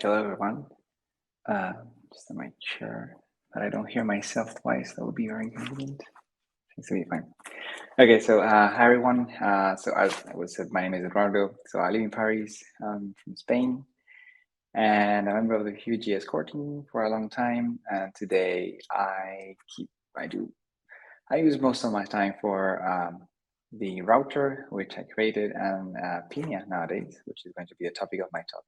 hello everyone. Just on my chair, but I don't hear myself twice. That would be very inconvenient. Things will be fine. Okay, so hi everyone. So as I was said, my name is Eduardo. So I live in Paris, from Spain, and I'm a member of the Vue.js Core Team for a long time. And today I use most of my time for the router, which I created, and Pinia nowadays, which is going to be the topic of my talk.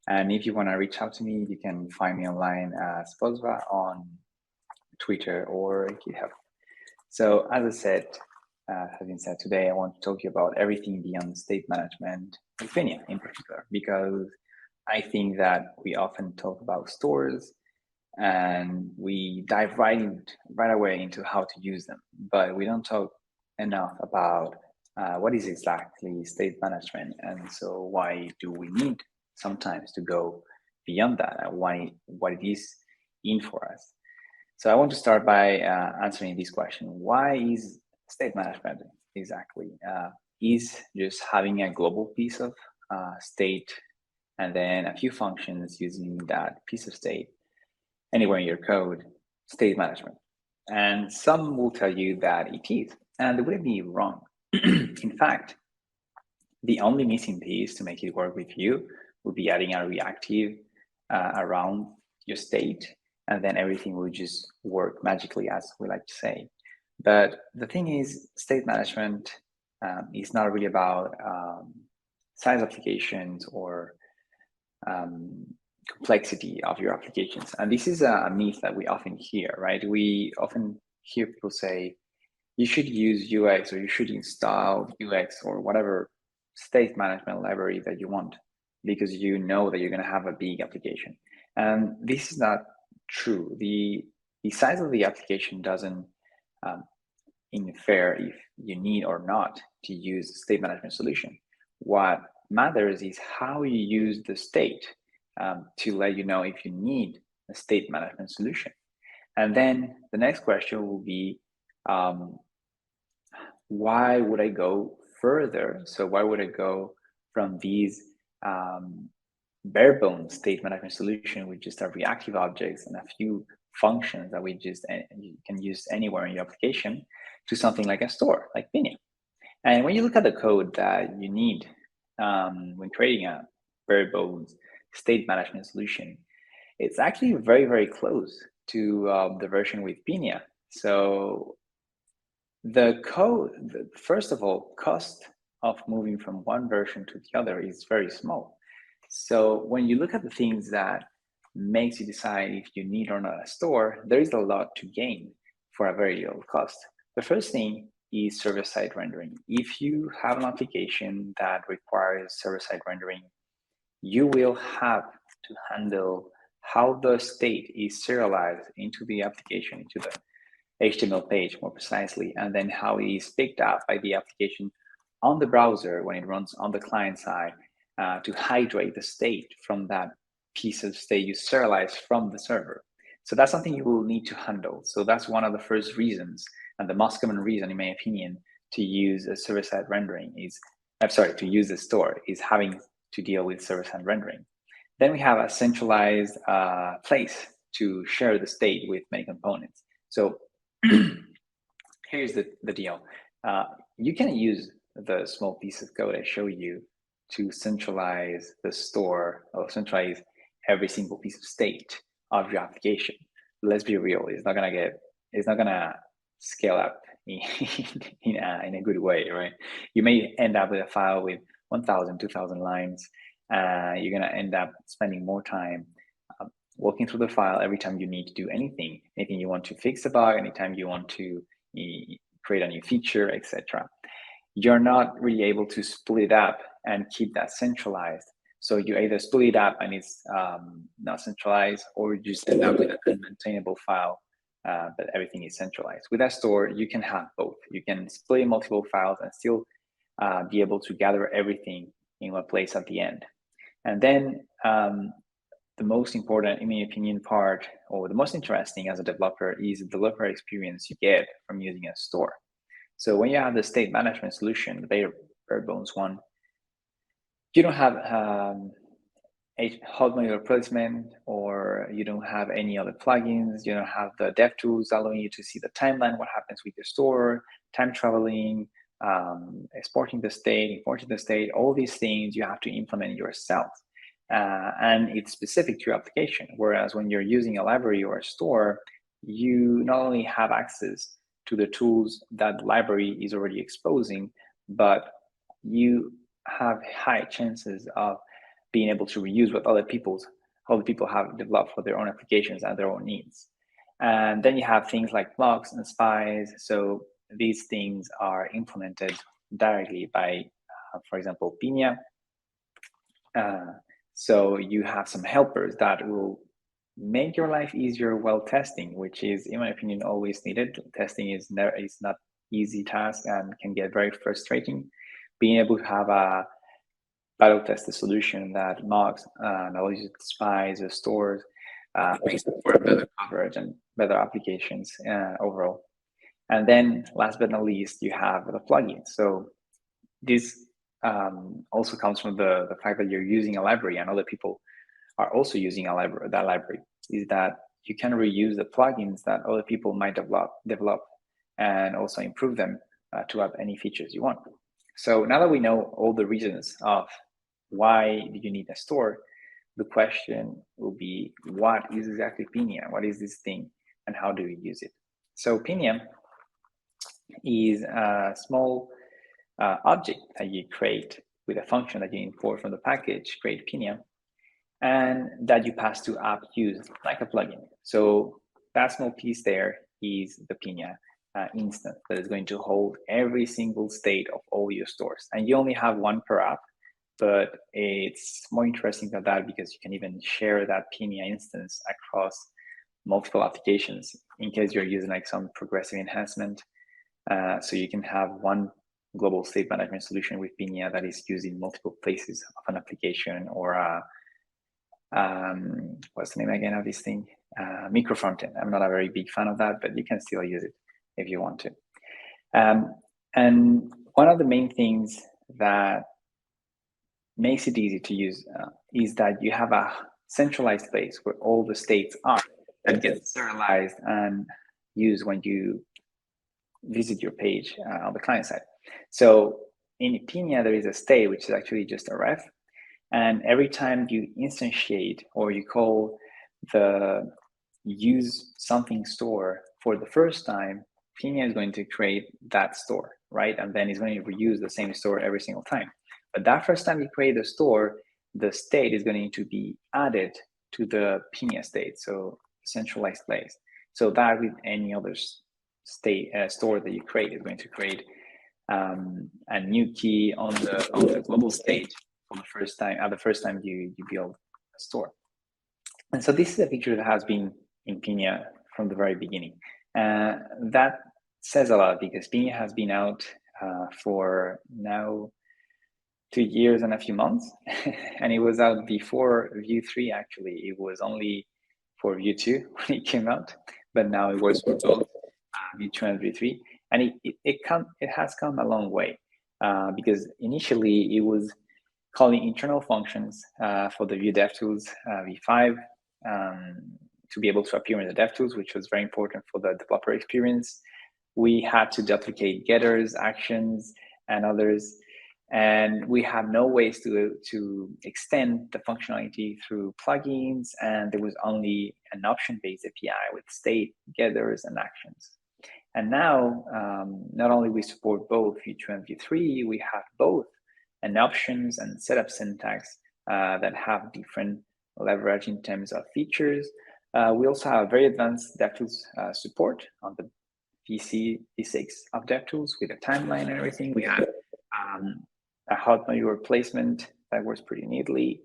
And if you want to reach out to me, you can find me online as Pozva on Twitter or GitHub. So as I said, having said today, I want to talk to you about everything beyond state management, and Pinia in particular, because I think that we often talk about stores and we dive right away into how to use them, but we don't talk enough about what is exactly state management, and so why do we need sometimes to go beyond that, and what it is in for us. So I want to start by answering this question: why is state management exactly? Is just having a global piece of state and then a few functions using that piece of state anywhere in your code state management? And some will tell you that it is, and they wouldn't be wrong. In fact, the only missing piece to make it work with you would be adding a reactive around your state, and then everything will just work magically, as we like to say. But the thing is, state management is not really about size applications or complexity of your applications. And this is a myth that we often hear, right? We often hear people say, you should use Vuex, or you should install Vuex or whatever state management library that you want, because you know that you're going to have a big application. And this is not true. The size of the application doesn't infer if you need or not to use a state management solution. What matters is how you use the state to let you know if you need a state management solution. And then the next question will be, why would I go further? So why would I go from these bare bones state management solution with just a reactive objects and a few functions that you can use anywhere in your application to something like a store, like Pinia? And when you look at the code that you need when creating a bare bones state management solution, it's actually very, very close to the version with Pinia. So the code, first of all, cost of moving from one version to the other is very small. So when you look at the things that makes you decide if you need or not a store, there is a lot to gain for a very low cost. The first thing is server-side rendering. If you have an application that requires server-side rendering, you will have to handle how the state is serialized into the application, into the HTML page more precisely, and then how it is picked up by the application on the browser when it runs on the client side to hydrate the state from that piece of state you serialize from the server. So that's something you will need to handle. So that's one of the first reasons, and the most common reason, in my opinion, to use a server-side rendering to use a store is having to deal with server-side rendering. Then we have a centralized place to share the state with many components. So here's the deal. You can use the small piece of code I show you to centralize the store, or centralize every single piece of state of your application. Let's be real, it's not gonna scale up in a good way, right? You may end up with a file with 1,000, 2,000 lines. You're gonna end up spending more time walking through the file every time you need to do anything you want to fix a bug, anytime you want to create a new feature, etc. You're not really able to split it up and keep that centralized. So you either split it up and it's not centralized, or you just end up with an unmaintainable file, but everything is centralized. With a store, you can have both. You can split multiple files and still be able to gather everything in one place at the end. And then the most important, in my opinion, part, or the most interesting as a developer, is the developer experience you get from using a store. So when you have the state management solution, the bare bones one, you don't have hot manual replacement, or you don't have any other plugins, you don't have the DevTools allowing you to see the timeline, what happens with your store, time traveling, exporting the state, importing the state, all these things you have to implement yourself. And it's specific to your application. Whereas when you're using a library or a store, you not only have access to the tools that the library is already exposing, but you have high chances of being able to reuse what other people have developed for their own applications and their own needs. And then you have things like Flux and spies. So these things are implemented directly by, for example, Pinia. So you have some helpers that will make your life easier while testing, which is, in my opinion, always needed. Testing is not easy task and can get very frustrating. Being able to have a battle tested solution that mocks allows you to spies or stores makes for better coverage and better applications overall. And then last but not least, you have the plugins. So this also comes from the fact that you're using a library and other people are also using that library, is that you can reuse the plugins that other people might develop and also improve them to add any features you want. So now that we know all the reasons of why do you need a store, the question will be, what is exactly Pinia? What is this thing and how do we use it? So Pinia is a small object that you create with a function that you import from the package, create Pinia, and that you pass to app use like a plugin. So that small piece there is the Pinia instance that is going to hold every single state of all your stores. And you only have one per app, but it's more interesting than that because you can even share that Pinia instance across multiple applications in case you're using like some progressive enhancement. So you can have one global state management solution with Pinia that is used in multiple places of an application, or what's the name again of this thing? Micro frontend. I'm not a very big fan of that, but you can still use it if you want to. And one of the main things that makes it easy to use is that you have a centralized place where all the states are that get serialized and used when you visit your page on the client side. So in Pinia, there is a state, which is actually just a ref. And every time you instantiate or you call the use something store for the first time, Pinia is going to create that store, right? And then it's going to reuse the same store every single time. But that first time you create the store, the state is going to be added to the Pinia state, so centralized place. So that with any other state store that you create is going to create a new key on the global state for the first time, at the first time you build a store. And so this is a feature that has been in Pinia from the very beginning. That says a lot because Pinia has been out for now 2 years and a few months, and it was out before Vue 3. Actually, it was only for Vue 2 when it came out, but now it works for both Vue 2 and Vue 3, and it has come a long way because initially it was calling internal functions for the Vue DevTools V5 to be able to appear in the DevTools, which was very important for the developer experience. We had to duplicate getters, actions, and others. And we have no ways to extend the functionality through plugins. And there was only an option-based API with state, getters, and actions. And now, not only we support both Vue 2 and Vue 3, we have both an options and setup syntax that have different leverage in terms of features. We also have very advanced DevTools support on the V6 of DevTools with a timeline and everything. We have a hot module replacement that works pretty neatly,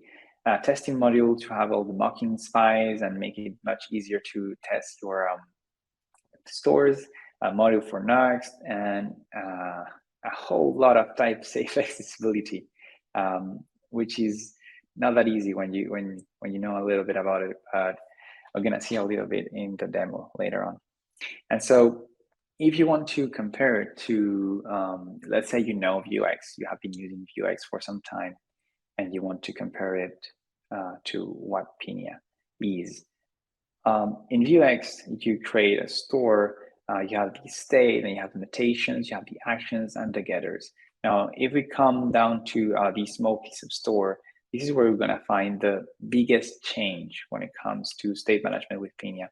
a testing module to have all the mocking spies and make it much easier to test your stores, a module for Nuxt, and a whole lot of type-safe accessibility, which is not that easy when you know a little bit about it. We're gonna see a little bit in the demo later on. And so if you want to compare it to, let's say you know Vuex, you have been using Vuex for some time, and you want to compare it to what Pinia is. In Vuex, you create a store, you have the state, and you have the mutations, you have the actions and the getters. Now, if we come down to the small piece of store, this is where we're going to find the biggest change when it comes to state management with Pinia,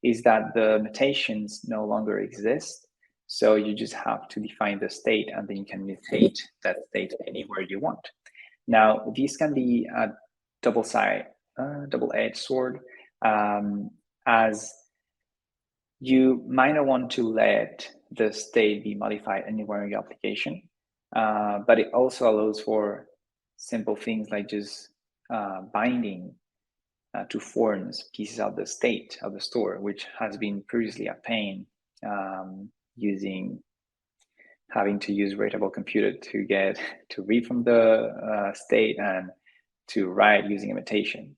is that the mutations no longer exist. So you just have to define the state, and then you can mutate that state anywhere you want. Now, these can be a double-edged sword, as you might not want to let the state be modified anywhere in your application, but it also allows for simple things like just binding to forms pieces of the state of the store, which has been previously a pain, having to use Writable Computer to read from the state and to write using a mutation.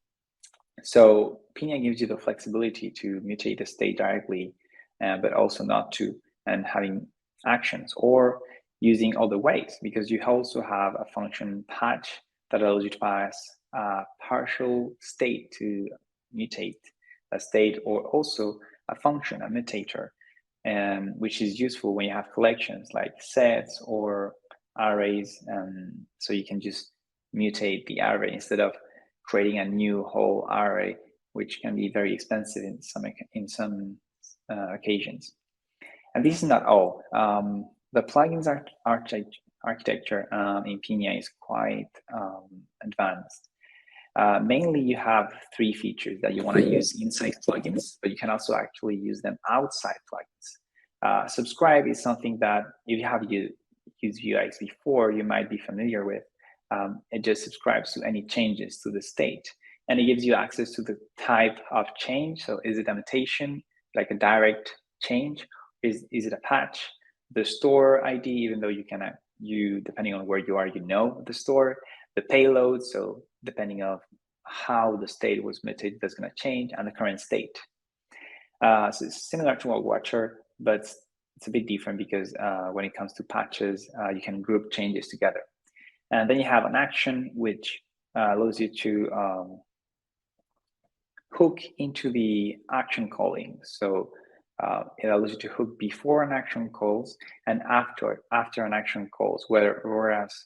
So Pinia gives you the flexibility to mutate the state directly, but also not to, and having actions or using other ways, because you also have a function patch that allows you to pass a partial state to mutate a state, or also a function, a mutator, which is useful when you have collections like sets or arrays. So you can just mutate the array instead of creating a new whole array, which can be very expensive in some occasions. And this is not all. The plugins architecture in Pinia is quite advanced. Mainly, you have 3 features that you want to use inside plugins, but you can also actually use them outside plugins. Subscribe is something that if you have used Vuex before, you might be familiar with. It just subscribes to any changes to the state, and it gives you access to the type of change. So is it a mutation, like a direct change? Is it a patch? The store ID, even though depending on where you are, the store. The payload, so depending on how the state was mutated, that's going to change, and the current state. So it's similar to a watcher, but it's a bit different because when it comes to patches, you can group changes together. And then you have an action, which allows you to hook into the action calling. So it allows you to hook before an action calls and after an action calls, whereas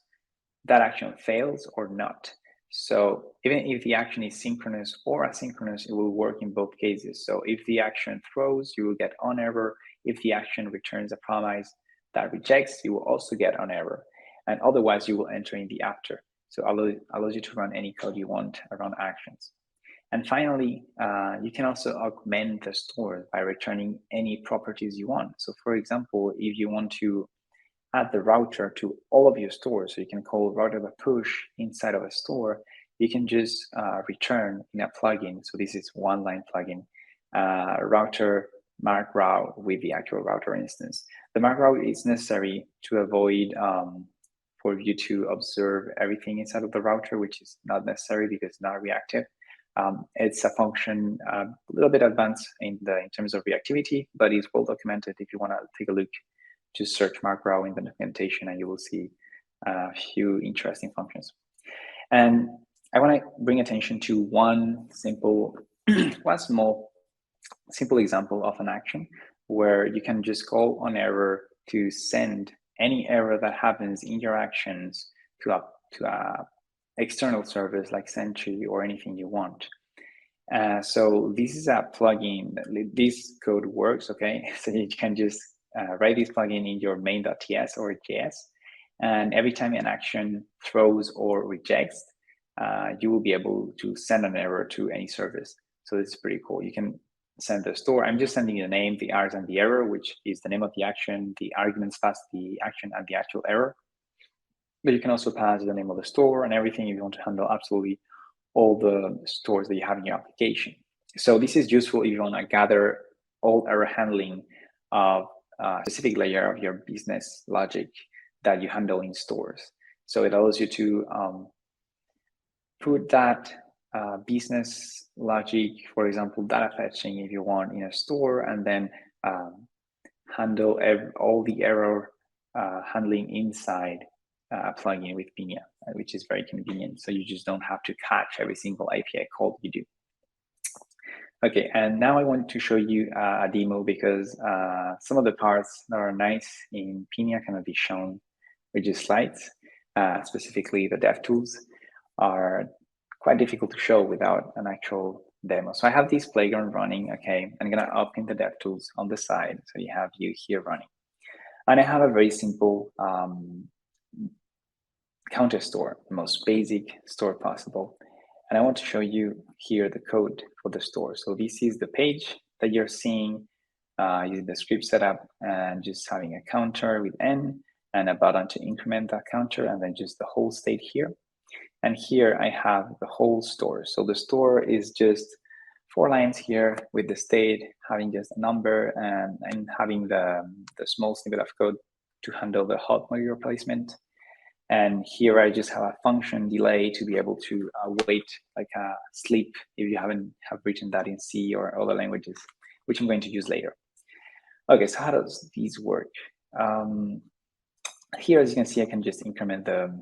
that action fails or not. So even if the action is synchronous or asynchronous, it will work in both cases. So if the action throws, you will get on error. If the action returns a promise that rejects, you will also get on error. And otherwise, you will enter in the after. So allows you to run any code you want around actions. And finally, you can also augment the store by returning any properties you want. So for example, if you want to add the router to all of your stores, so you can call router.push inside of a store, you can just return in a plugin. So this is one-line plugin, router mark route with the actual router instance. The mark route is necessary to avoid for you to observe everything inside of the router, which is not necessary because it's not reactive. It's a function a little bit advanced in terms of reactivity, but it's well documented. If you want to take a look, just search mark route in the documentation and you will see a few interesting functions. And I want to bring attention to one small simple example of an action where you can just call on error to send any error that happens in your actions to a external service like Sentry or anything you want. So this is a plugin. This code works, okay? So you can just write this plugin in your main.ts or JS, and every time an action throws or rejects, you will be able to send an error to any service. So it's pretty cool. You can send the store. I'm just sending the name, the R's, and the error, which is the name of the action, the arguments past the action, and the actual error. But you can also pass the name of the store and everything if you want to handle absolutely all the stores that you have in your application. So this is useful if you want to gather all error handling of a specific layer of your business logic that you handle in stores. So it allows you to put that business logic, for example, data fetching if you want in a store, and then handle all the error handling inside a plugin with Pinia. which is very convenient. So you just don't have to catch every single API call you do. Okay, and now I want to show you a demo because some of the parts that are nice in Pinia cannot be shown with just slides. Specifically, the DevTools are quite difficult to show without an actual demo. So I have this playground running, okay? I'm gonna open the DevTools on the side. So you have Vue here running. And I have a very simple counter store, the most basic store possible. And I want to show you here the code for the store. So this is the page that you're seeing using the script setup and just having a counter with n and a button to increment that counter, and then just the whole state here. And here I have the whole store. So the store is just 4 lines here with the state, having just a number and having the small snippet of code to handle the hot module replacement. And here I just have a function delay to be able to wait like a sleep if you haven't written that in C or other languages, which I'm going to use later. Okay, so how does these work? Here, as you can see, I can just increment the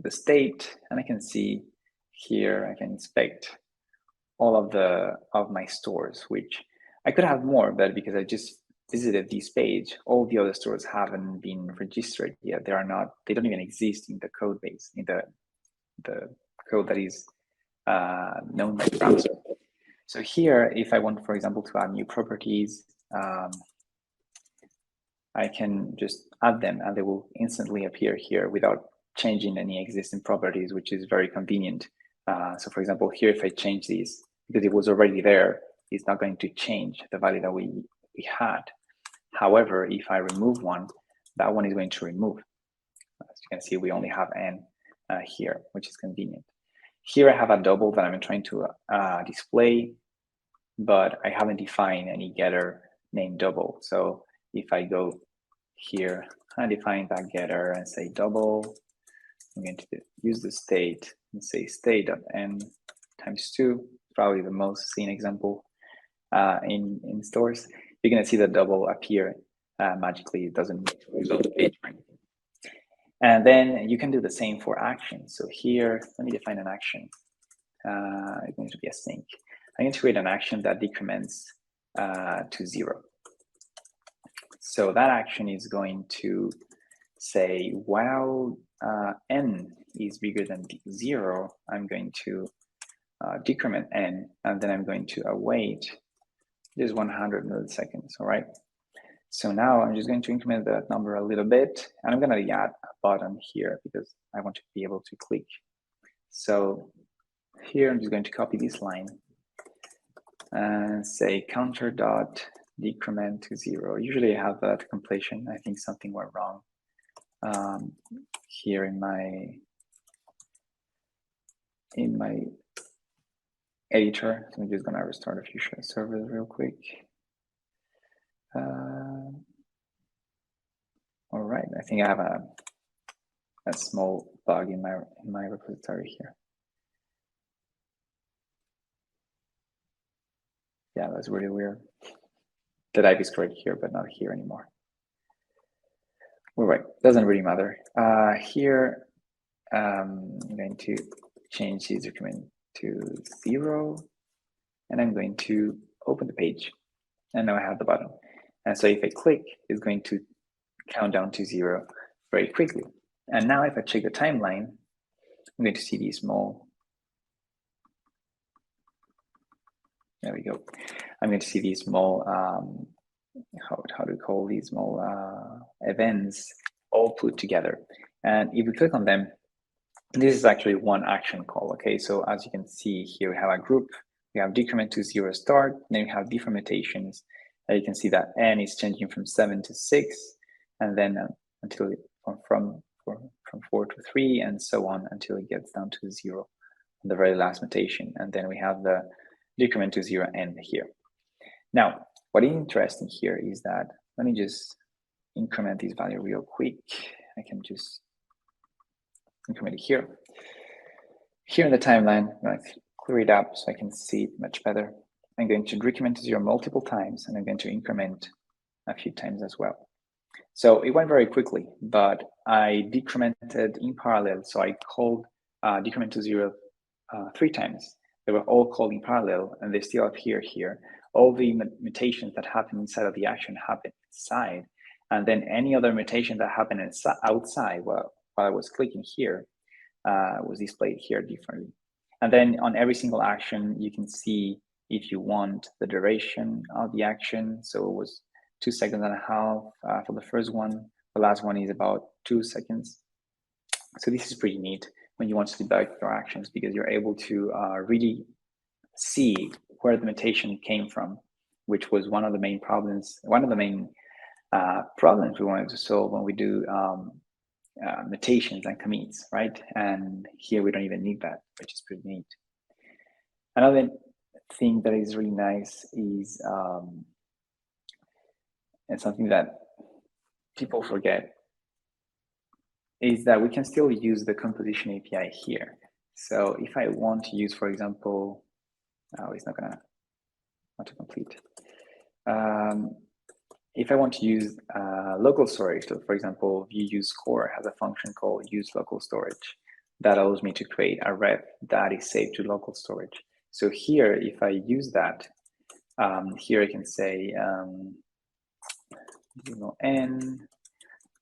state, and I can see here I can inspect all of my stores, which I could have more, but because I just visited this page, all the other stores haven't been registered yet. They don't even exist in the code base, in the code that is known by the browser. So here, if I want, for example, to add new properties, I can just add them and they will instantly appear here without changing any existing properties, which is very convenient. So for example, here, if I change these, because it was already there, it's not going to change the value that we had. However, if I remove one, that one is going to remove. As you can see, we only have n here, which is convenient. Here I have a double that I'm trying to display, but I haven't defined any getter named double. So if I go here and define that getter and say double, I'm going to use the state and say state.n times 2, probably the most seen example in stores. You're going to see the double appear magically. It doesn't reload the page or anything. And then you can do the same for actions. So here, let me define an action. It's going to be a sync. I'm going to create an action that decrements to 0. So that action is going to say, while n is bigger than 0, I'm going to decrement n, and then I'm going to await just 100 milliseconds, all right? So now I'm just going to increment that number a little bit, and I'm going to add a button here because I want to be able to click. So here I'm just going to copy this line and say counter dot decrement to 0. Usually I have that completion. I think something went wrong here in my editor. So I'm just gonna restart a few servers real quick. All right, I think I have a small bug in my repository here. Yeah, that's really weird. The type is correct here, but not here anymore. All right, doesn't really matter. Here, I'm going to change this decrement to 0, and I'm going to open the page, and now I have the button. And so if I click, it's going to count down to 0 very quickly. And now if I check the timeline, I'm going to see these small, there we go. I'm going to see these small, how do we call these small events all put together. And if we click on them, this is actually one action call, okay? So as you can see here, we have a group, we have decrement to 0 start, then we have deformations. You can see that n is changing from 7 to 6, and then until from 4 to 3, and so on until it gets down to 0, the very last mutation. And then we have the decrement to 0 n here. Now, what is interesting here is that, let me just increment this value real quick. I can just increment it here. Here in the timeline, I'm going to clear it up so I can see it much better. I'm going to decrement to 0 multiple times, and I'm going to increment a few times as well. So it went very quickly, but I decremented in parallel. So I called decrement to 0 3 times. They were all called in parallel, and they still appear here. All the mutations that happen inside of the action happen inside, and then any other mutation that happened outside while I was clicking here was displayed here differently. And then on every single action, you can see if you want the duration of the action. So it was 2.5 seconds for the first one. The last one is about 2 seconds. So this is pretty neat when you want to debug your actions, because you're able to really see where the mutation came from, which was one of the main problems we wanted to solve when we do mutations and commits, right? And here we don't even need that, which is pretty neat. Another thing that is really nice is, and something that people forget, is that we can still use the composition API here. So if I want to use, for example, it's not gonna autocomplete. If I want to use local storage, so for example, Vue.js Core has a function called use local storage that allows me to create a rep that is saved to local storage. So here, if I use that, here I can say n,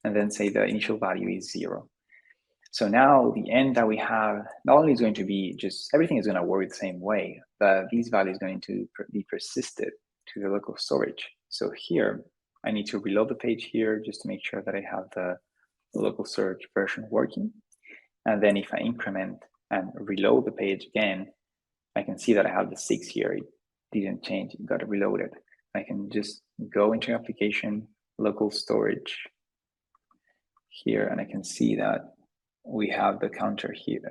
and then say the initial value is 0. So now the n that we have not only is going to be just, everything is going to work the same way, but these values are going to be persisted to the local storage. So here, I need to reload the page here just to make sure that I have the local storage version working. And then if I increment and reload the page again, I can see that I have the 6 here. It didn't change, it got reloaded. I can just go into application, local storage here, and I can see that we have the counter here.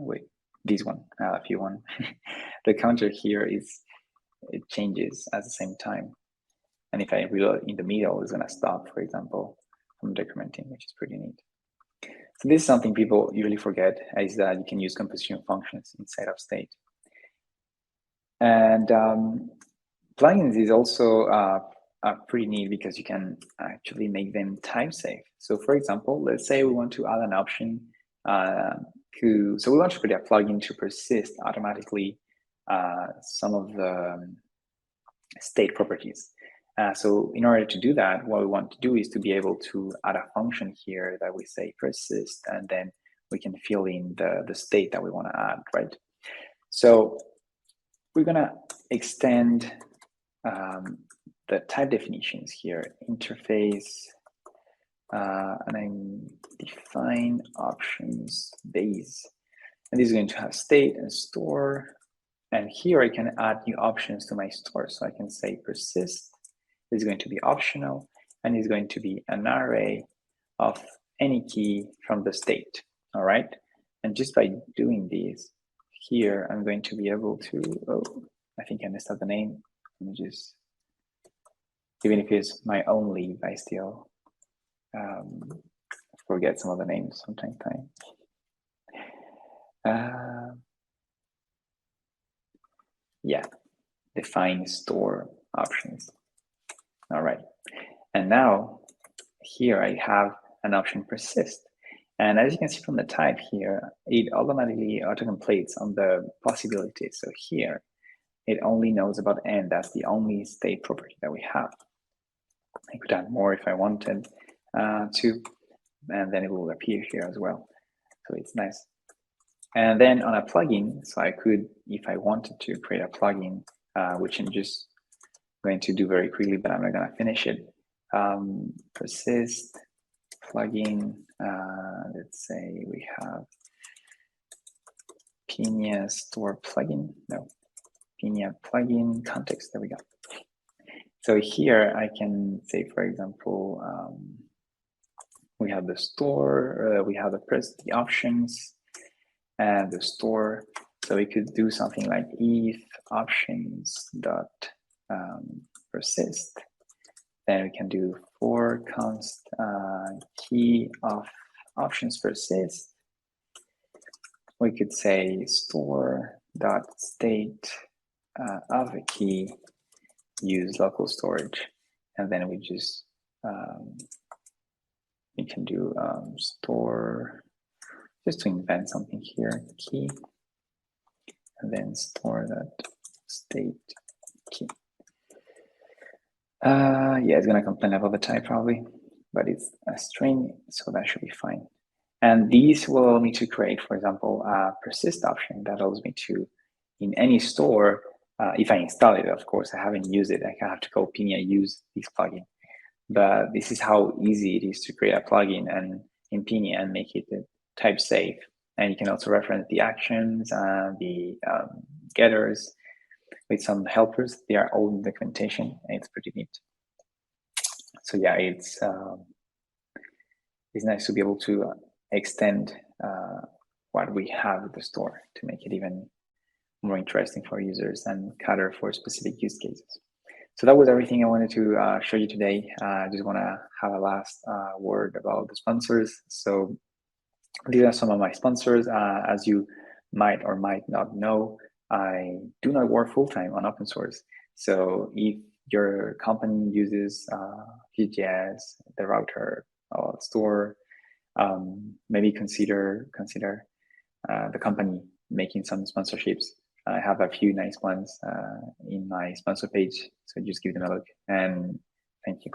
Wait, this one, if you want. The counter here it changes at the same time. And if I reload in the middle, it's gonna stop, for example, from decrementing, which is pretty neat. So this is something people usually forget, is that you can use composition functions inside of state. And plugins is also pretty neat because you can actually make them time safe. So for example, let's say we want to add an option so we want to create a plugin to persist automatically some of the state properties. So in order to do that, what we want to do is to be able to add a function here that we say persist, and then we can fill in the state that we want to add, right? So we're gonna extend the type definitions here, interface, and I define options base. And this is going to have state and store. And here I can add new options to my store. So I can say persist is going to be optional, and is going to be an array of any key from the state, all right? And just by doing this, here I'm going to be able to, oh, I think I messed up the name. Let me just, even if it's my own leave, I still forget some of the names sometimes. Yeah, define store options. All right, and now here I have an option persist. And as you can see from the type here, it automatically autocompletes on the possibilities. So here, it only knows about n. That's the only state property that we have. I could add more if I wanted to, and then it will appear here as well. So it's nice. And then on a plugin, so I could, if I wanted to create a plugin, which I'm just going to do very quickly, but I'm not going to finish it. Persist plugin. Let's say we have Pinia store plugin. No, Pinia plugin context. There we go. So here I can say, for example, we have the store, we have the options and the store. So we could do something like if options dot persist. Then we can do for const key of options persist. We could say store dot state of a key use local storage, and then we just we can do store, just to invent something here, key, and then store that state key. Yeah, it's gonna complain about the type probably, but it's a string, so that should be fine. And these will allow me to create, for example, a persist option that allows me to, in any store, if I install it, of course, I haven't used it, I have to go Pinia use this plugin. But this is how easy it is to create a plugin and in Pinia and make it type safe. And you can also reference the actions, the getters with some helpers. They are all in the documentation, and it's pretty neat. So yeah, it's nice to be able to extend what we have at the store to make it even more interesting for users and cater for specific use cases. So that was everything I wanted to show you today. I just want to have a last word about the sponsors. So these are some of my sponsors. As you might or might not know, I do not work full-time on open source. So if your company uses Vue.js, the router or store, maybe consider the company making some sponsorships. I have a few nice ones in my sponsor page, so just give them a look, and thank you.